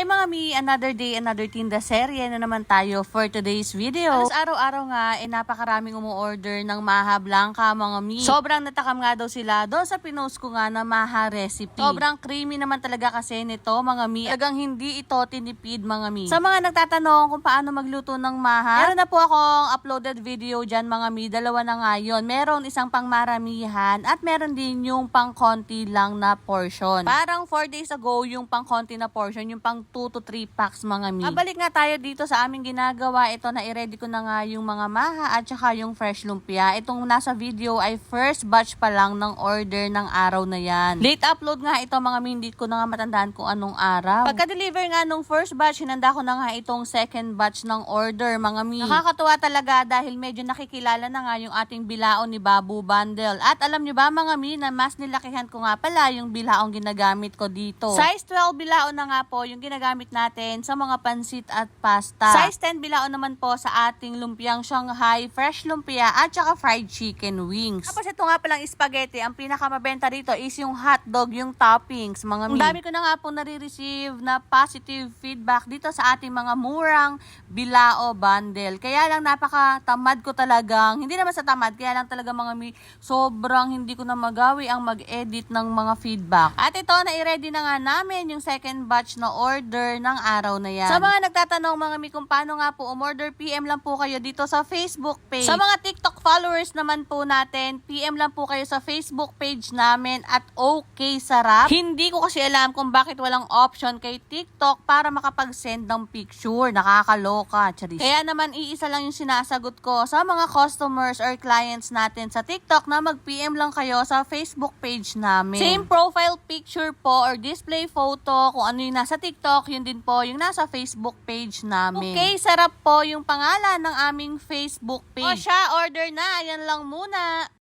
Hi mga mi, another day, another tinda serye na naman tayo for today's video. Alas araw-araw nga, napakaraming umuorder ng Maha Blanca mga mi. Sobrang natakam nga daw sila doon sa pinost ko nga na Maha recipe. Sobrang creamy naman talaga kasi nito mga mi. Talagang hindi ito tinipid mga mi. Sa mga nagtatanong kung paano magluto ng Maha, meron na po akong uploaded video dyan mga mi. Dalawa na nga yun. Meron isang pang maramihan at meron din yung pang konti lang na portion. Parang 4 days ago yung pang konti na portion, yung pang 2 to 3 packs mga mi. Mabalik nga tayo dito sa aming ginagawa. Ito na i-ready ko na nga yung mga maha at saka yung fresh lumpia. Itong nasa video ay first batch pa lang ng order ng araw na yan. Late upload nga ito mga mi, hindi ko na nga matandaan kung anong araw. Pagka-deliver nga nung first batch, hinanda ko na nga itong second batch ng order mga mi. Nakakatuwa talaga dahil medyo nakikilala na nga yung ating bilaon ni Babu Bundle. At alam nyo ba mga mi na mas nilakihan ko nga pala yung bilaong ginagamit ko dito. Size 12 bilaon na nga po yung ginagamit natin sa mga pansit at pasta. Size 10 bilaon naman po sa ating lumpiang Shanghai, fresh lumpia at saka fried chicken wings. Tapos ito nga palang spaghetti, ang pinakamabenta dito is yung hotdog, yung toppings mga mi. Ang dami ko na nga po nare-receive na positive feedback dito sa ating mga murang bilao bundle. Kaya lang napaka-tamad ko talagang, hindi naman sa tamad, kaya lang talaga mga mi, sobrang hindi ko na magawi ang mag-edit ng mga feedback. At ito, na-ready na nga namin yung second batch na order ng araw na yan. Sa mga nagtatanong mga mi kung paano nga po umorder, PM lang po kayo dito sa Facebook page. Sa mga TikTok followers naman po natin, PM lang po kayo sa Facebook page namin at OK Sarap. Hindi ko kasi alam kung bakit walang option kay TikTok para makapag-send ng picture. Nakakaloka, charis. Kaya naman iisa lang yung sinasagot ko sa mga customers or clients natin sa TikTok na mag-PM lang kayo sa Facebook page namin. Same profile picture po or display photo, kung ano yung nasa TikTok, yun din po yung nasa Facebook page namin. Okay, Sarap po yung pangalan ng aming Facebook page. O siya, order na. Ayan lang muna.